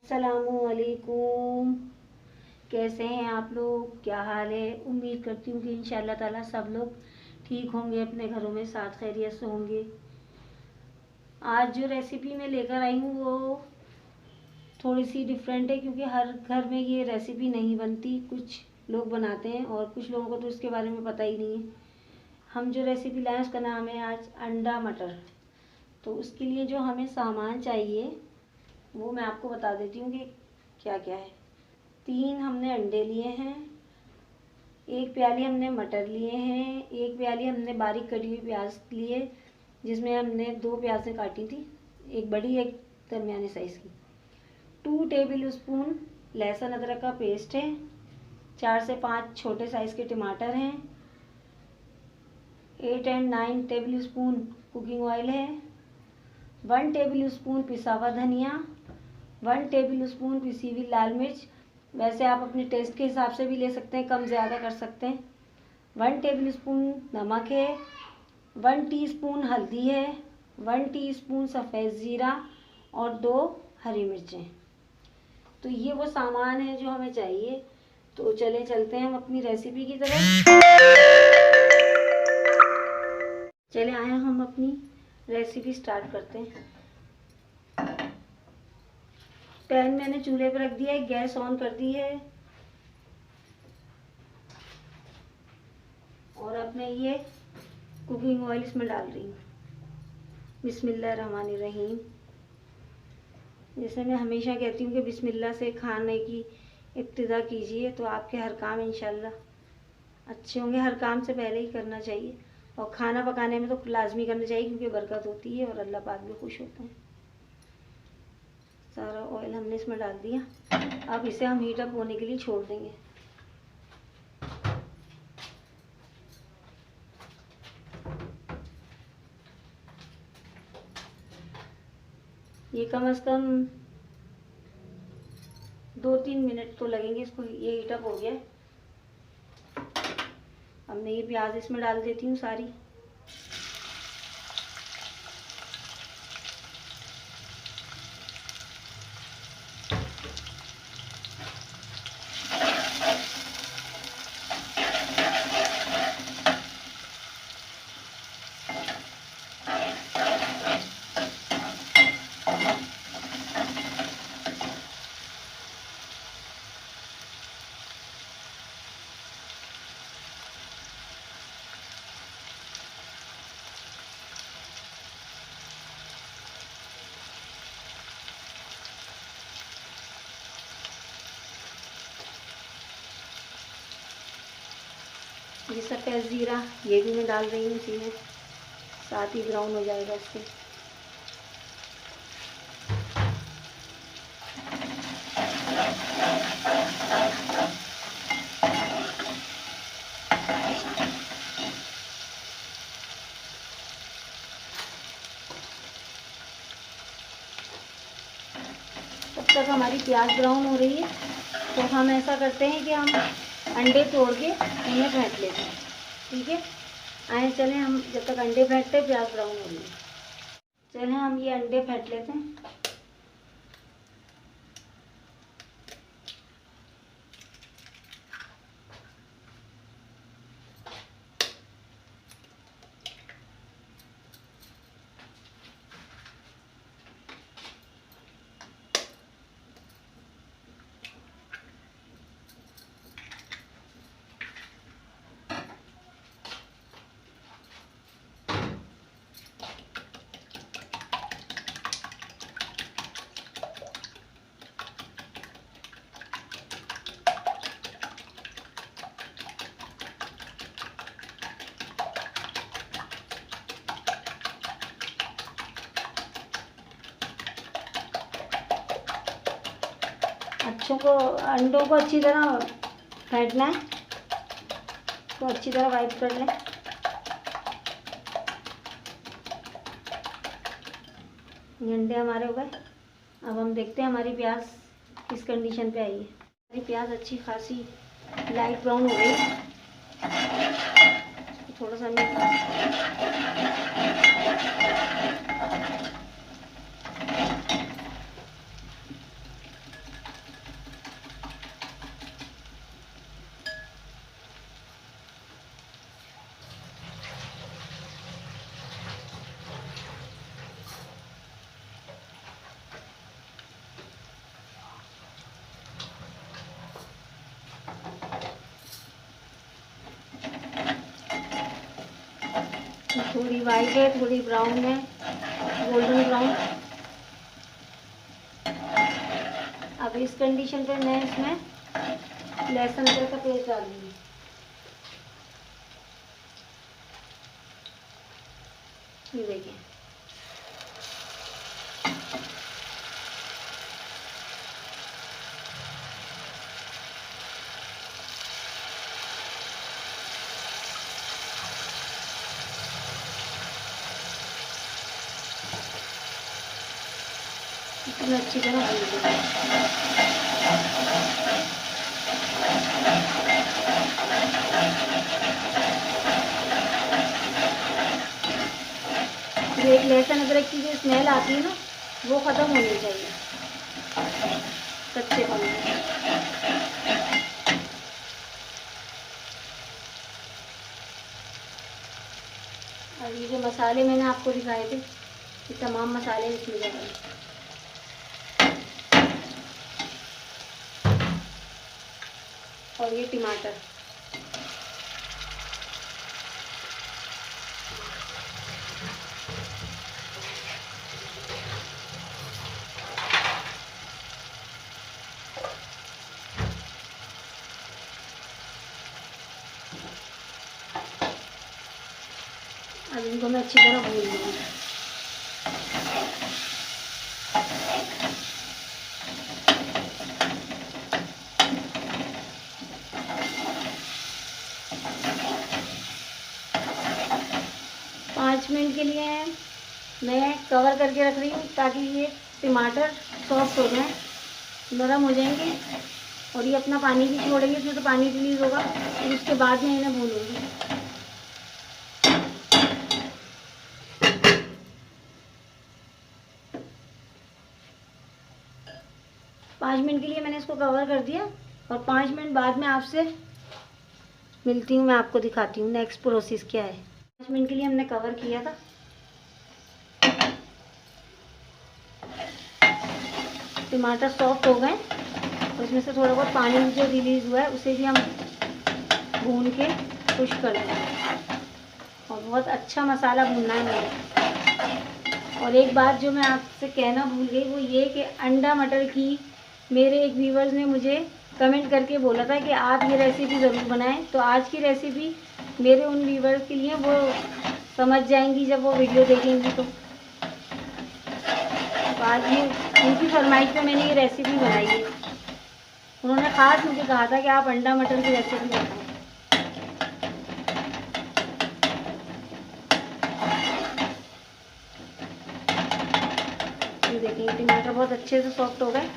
अस्सलामुअलैकुम। कैसे हैं आप लोग? क्या हाल है? उम्मीद करती हूँ कि इंशाल्लाह ताला सब लोग ठीक होंगे, अपने घरों में साथ खैरियत से होंगे। आज जो रेसिपी मैं लेकर आई हूँ वो थोड़ी सी डिफरेंट है, क्योंकि हर घर में ये रेसिपी नहीं बनती। कुछ लोग बनाते हैं और कुछ लोगों को तो इसके बारे में पता ही नहीं है। हम जो रेसिपी लाए उसका नाम है आज अंडा मटर। तो उसके लिए जो हमें सामान चाहिए वो मैं आपको बता देती हूँ कि क्या क्या है। 3 हमने अंडे लिए हैं, 1 प्याली हमने मटर लिए हैं, 1 प्याली हमने बारीक कटी हुई प्याज लिए, जिसमें हमने 2 प्याज़ें काटी थी, एक बड़ी एक दरमियाने साइज़ की। 2 टेबल स्पून लहसुन अदरक का पेस्ट है, 4 से 5 छोटे साइज़ के टमाटर हैं, 8 और 9 टेबल स्पून कुकिंग ऑयल है, 1 टेबल स्पून पिसा हुआ धनिया, 1 टेबल स्पून पिसी हुई लाल मिर्च। वैसे आप अपने टेस्ट के हिसाब से भी ले सकते हैं, कम ज़्यादा कर सकते हैं। 1 टेबल स्पून नमक है, 1 टीस्पून हल्दी है, 1 टीस्पून सफ़ेद ज़ीरा और 2 हरी मिर्चें। तो ये वो सामान है जो हमें चाहिए। तो चलते हैं हम अपनी रेसिपी की तरफ। चले आए हम अपनी रेसिपी स्टार्ट करते हैं। पैन मैंने चूल्हे पर रख दिया है, गैस ऑन कर दी है और अब मैं ये कुकिंग ऑयल इसमें डाल रही हूँ। बिस्मिल्लाहिर्रहमानिर्रहीम। जैसे मैं हमेशा कहती हूँ कि बिस्मिल्लाह से खाने की इब्तिदा कीजिए, तो आपके हर काम इंशाल्लाह अच्छे होंगे। हर काम से पहले ही करना चाहिए, और खाना पकाने में तो लाजमी करना चाहिए, क्योंकि बरकत होती है और अल्लाह पाक भी खुश होते हैं। सारा ऑयल हमने इसमें डाल दिया। अब इसे हम हीट अप होने के लिए छोड़ देंगे। ये कम से कम 2-3 मिनट तो लगेंगे इसको। ये हीट अप हो गया। अब मैं ये प्याज इसमें डाल देती हूँ सारी। ये सफ़ेद ज़ीरा ये भी मैं डाल रही हूँ इसी में, साथ ही ब्राउन हो जाएगा इससे। तब तक हमारी प्याज ब्राउन हो रही है, तो हम ऐसा करते हैं कि हम अंडे तोड़ के उन्हें फेंट लेते हैं। ठीक है, आए चलें हम जब तक अंडे फेंटते हैं, प्याज ब्राउन हो रही है। चलें हम ये अंडे फेंट लेते हैं। अंडों को अच्छी तरह फेंटना है, तो अच्छी तरह वाइप कर लें। ये अंडे हमारे हो गए। अब हम देखते हैं हमारी प्याज किस कंडीशन पे आई है। हमारी प्याज अच्छी खासी लाइट ब्राउन हो गई। थोड़ा सा मैं थोड़ी वाइट है, थोड़ी ब्राउन है, गोल्डन ब्राउन। अब इस कंडीशन पे मैं इसमें लहसुन अदरक का पेस्ट डाल दूँगी। ये देखिए, इतना अच्छी तरह भून दूँगी। जो एक लहसुन अदरक की जो स्मेल आती है ना, वो ख़त्म होनी चाहिए कच्चेपन में। और ये जो मसाले मैंने आपको दिखाए थे, ये तमाम मसाले इसमें डालेंगे। और ये टमाटर, अब इनको मैं अच्छी तरह भून लूँगी। पाँच मिनट के लिए मैं कवर करके रख रही हूँ ताकि ये टमाटर सॉफ्ट हो जाए, नरम हो जाएंगे और ये अपना पानी भी छोड़ेंगे। इसमें तो पानी रिलीज होगा, फिर उसके बाद में इन्हें भूनूंगी। 5 मिनट के लिए मैंने इसको कवर कर दिया और 5 मिनट बाद में आपसे मिलती हूँ। मैं आपको दिखाती हूँ नेक्स्ट प्रोसेस क्या है। 5 मिनट के लिए हमने कवर किया था। टमाटर सॉफ्ट हो गए और इसमें से थोड़ा बहुत पानी जो रिलीज़ हुआ है उसे भी हम भून के खुश कर देंगे। और बहुत अच्छा मसाला भूनना है मुझे। और एक बात जो मैं आपसे कहना भूल गई वो ये कि अंडा मटर की मेरे एक व्यूवर्स ने मुझे कमेंट करके बोला था कि आप ये रेसिपी ज़रूर बनाएं। तो आज की रेसिपी मेरे उन व्यूवर्स के लिए वो समझ जाएंगी जब वो वीडियो देखेंगी। तो आज ये उनकी फरमाइश पे मैंने ये रेसिपी बनाई है। उन्होंने ख़ास मुझे कहा था कि आप अंडा मटर की रेसिपी बनाएं। ये देखिए टमाटर बहुत अच्छे से सॉफ्ट हो गए।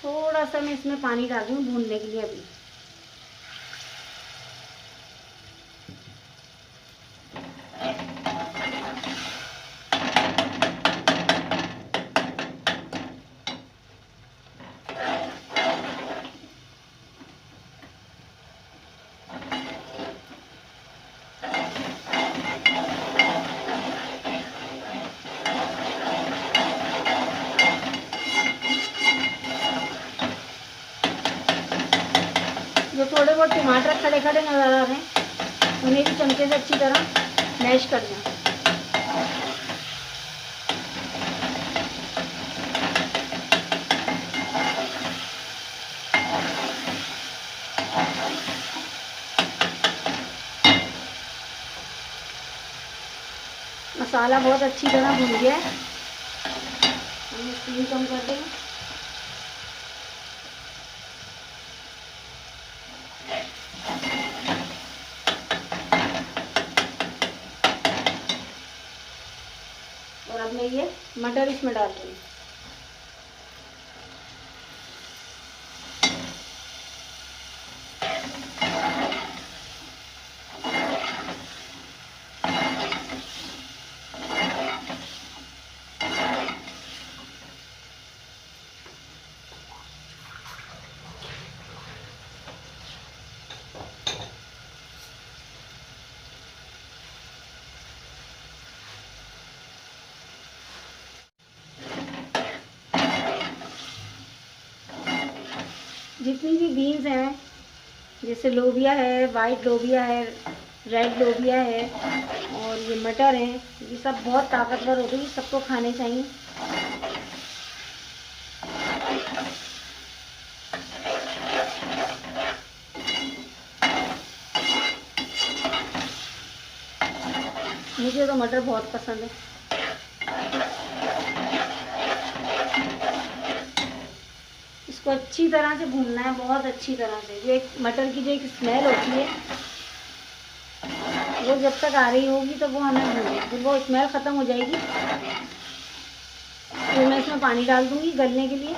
थोड़ा सा मैं इसमें पानी डाल दूँ भूनने के लिए। अभी जो थोड़े बहुत टमाटर खड़े खड़े नज़र आ रहे हैं उन्हें भी चमचे से अच्छी तरह मैश कर दें। मसाला बहुत अच्छी तरह भून गया है। हम स्टीम कम कर देंगे। और अब मैं ये मटर इसमें डाल दूँगी। जितनी भी बीन्स हैं, जैसे लोबिया है, वाइट लोबिया है, रेड लोबिया है और ये मटर है, ये सब बहुत ताकतवर होते हैं, सबको खाने चाहिए। मुझे तो मटर बहुत पसंद है। इसको अच्छी तरह से भूनना है, बहुत अच्छी तरह से। जो एक मटर की जो एक स्मेल होती है वो जब तक आ रही होगी तो वो हमें भूनना है। जब वो स्मेल ख़त्म हो जाएगी फिर मैं इसमें पानी डाल दूँगी गलने के लिए।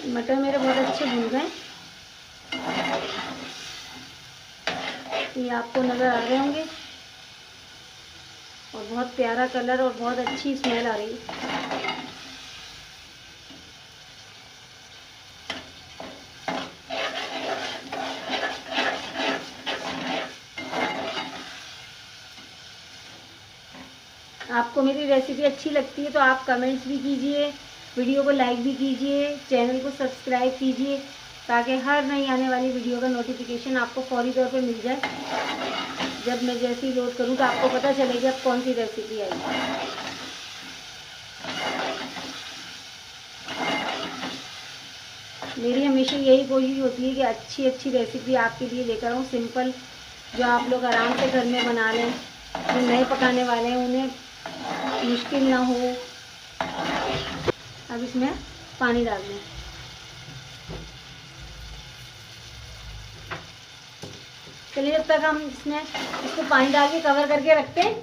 मटर मेरे बहुत अच्छे भून गए, ये आपको नज़र आ रहे होंगे और बहुत प्यारा कलर और बहुत अच्छी स्मेल आ रही है। आपको मेरी रेसिपी अच्छी लगती है तो आप कमेंट्स भी कीजिए, वीडियो को लाइक भी कीजिए, चैनल को सब्सक्राइब कीजिए ताकि हर नई आने वाली वीडियो का नोटिफिकेशन आपको फौरी तौर पे मिल जाए। जब मैं जैसे ही लोड करूँ तो आपको पता चलेगा अब कौन सी रेसिपी आई। मेरी हमेशा यही कोशिश होती है कि अच्छी अच्छी रेसिपी आपके लिए लेकर आऊँ, सिंपल, जो आप लोग आराम से घर में बना लें। जो नए पकाने वाले हैं उन्हें मुश्किल ना हो। अब इसमें पानी डाल दें। चलिए जब तक हम इसमें इसको पानी डाल के कवर करके रखते हैं।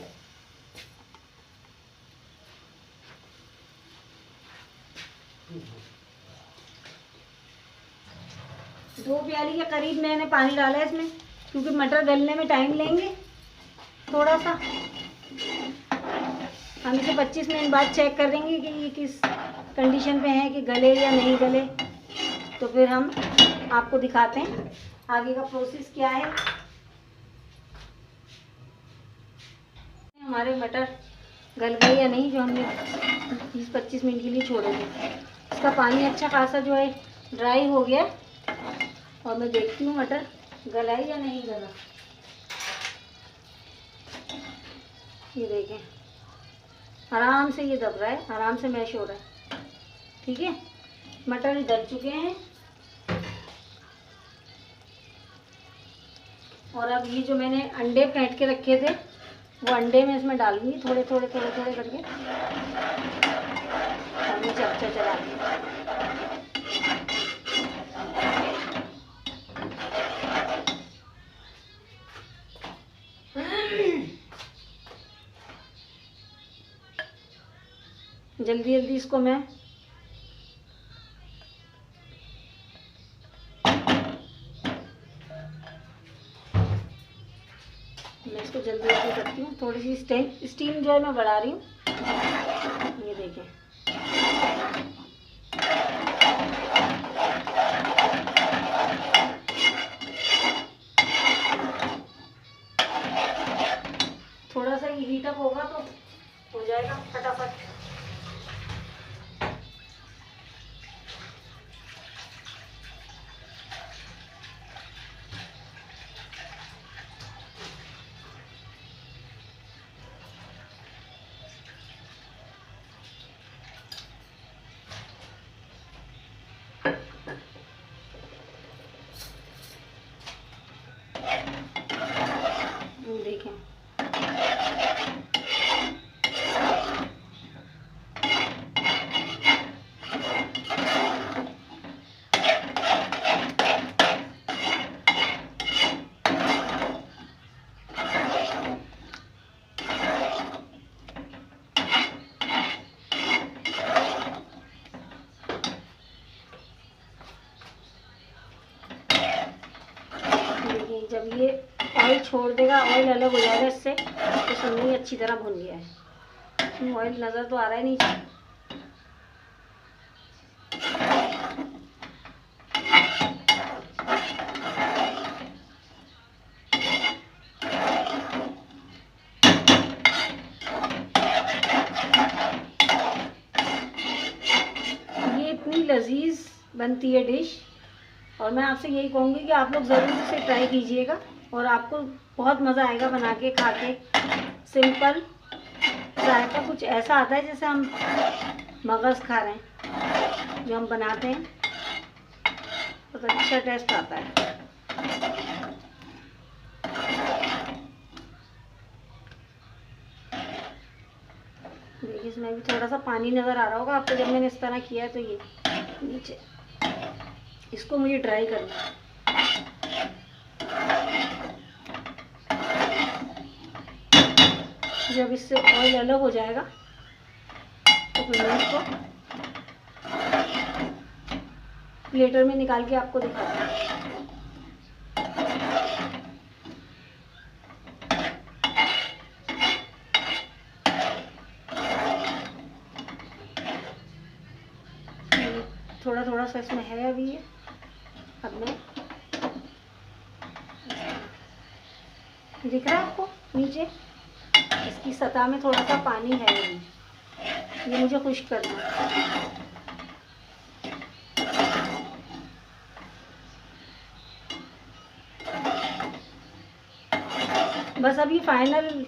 दो प्याली के करीब मैंने पानी डाला है इसमें, क्योंकि मटर गलने में टाइम लेंगे थोड़ा सा। हम इसे 25 मिनट बाद चेक कर देंगे कि ये किस कंडीशन पे है, कि गले या नहीं गले। तो फिर हम आपको दिखाते हैं आगे का प्रोसेस क्या है। हमारे मटर गल गए या नहीं, जो हमने 20-25 मिनट के लिए छोड़े थे। इसका पानी अच्छा खासा जो है ड्राई हो गया और मैं देखती हूँ मटर गला या नहीं गला। ये देखें आराम से ये दब रहा है, आराम से मैश हो रहा है। ठीक है, मटर गल चुके हैं। और अब ये जो मैंने अंडे फेंट के रखे थे वो अंडे में इसमें डालूंगी, थोड़े थोड़े थोड़े थोड़े करके। और नीचे अच्छा चला जल्दी जल्दी इसको मैं इसको जल्दी जल्दी करती हूँ। थोड़ी सी स्टीम जो है मैं बढ़ा रही हूँ। ये देखें थोड़ा सा हीट अप होगा तो हो जाएगा फटाफट। देखें जब ये ऑयल छोड़ देगा, ऑयल अलग हो जाएगा इससे, तो समझ ये अच्छी तरह भुन गया है। ऑयल नज़र तो आ रहा है नीचे। बनती है डिश। और मैं आपसे यही कहूँगी कि आप लोग ज़रूर इसे ट्राई कीजिएगा और आपको बहुत मज़ा आएगा बना के, खा के। सिंपल, जायका कुछ ऐसा आता है जैसे हम मगज़ खा रहे हैं। जो हम बनाते हैं बहुत अच्छा टेस्ट आता है। देखिए इसमें भी थोड़ा सा पानी नज़र आ रहा होगा आपको जब मैंने इस तरह किया है। तो ये नीचे इसको मुझे ड्राई करना है। जब इससे ऑयल अलग हो जाएगा तो फिर मैं इसको प्लेटर में निकाल के आपको दिखाता हूँ। थोड़ा थोड़ा सा इसमें है अभी ये। अब मैं दिख रहा है आपको नीचे इसकी सतह में थोड़ा सा पानी है अभी, ये मुझे खुश्क करना है। बस अभी फाइनल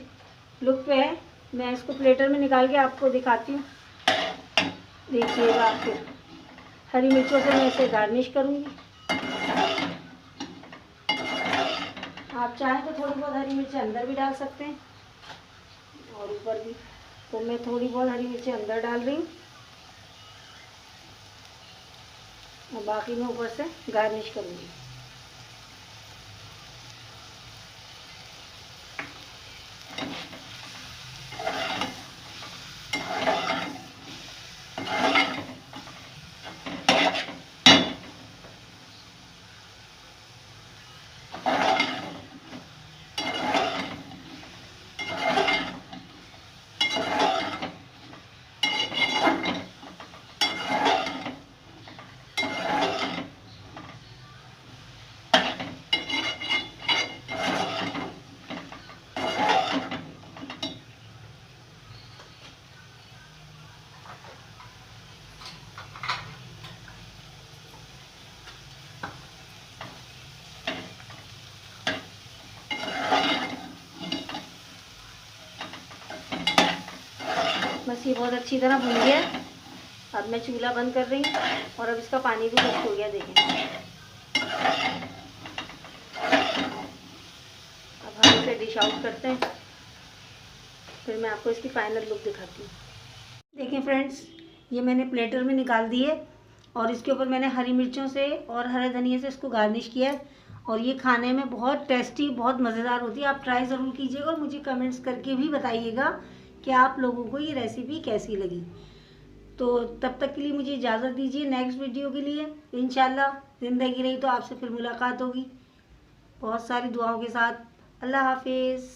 लुक पे है। मैं इसको प्लेटर में निकाल के आपको दिखाती हूँ। देखिएगा आप फिर हरी मिर्चों से मैं इसे गार्निश करूँगी। आप चाहें तो थोड़ी बहुत हरी मिर्ची अंदर भी डाल सकते हैं और ऊपर भी। तो मैं थोड़ी बहुत हरी मिर्ची अंदर डाल रही हूँ और बाकी मैं ऊपर से गार्निश करूँगी। बस ये बहुत अच्छी तरह भून गया। अब मैं चूल्हा बंद कर रही हूँ और अब इसका पानी भी खुश्क हो गया। देखें अब हम इसे डिश आउट करते हैं, फिर मैं आपको इसकी फाइनल लुक दिखाती हूँ। देखें फ्रेंड्स, ये मैंने प्लेटर में निकाल दी है और इसके ऊपर मैंने हरी मिर्चों से और हरे धनिया से इसको गार्निश किया है। और ये खाने में बहुत टेस्टी, बहुत मज़ेदार होती है। आप ट्राई ज़रूर कीजिएगा और मुझे कमेंट्स करके भी बताइएगा कि आप लोगों को ये रेसिपी कैसी लगी। तो तब तक के लिए मुझे इजाज़त दीजिए। नेक्स्ट वीडियो के लिए इंशाल्लाह ज़िंदगी रही तो आपसे फिर मुलाकात होगी बहुत सारी दुआओं के साथ। अल्लाह हाफिज़।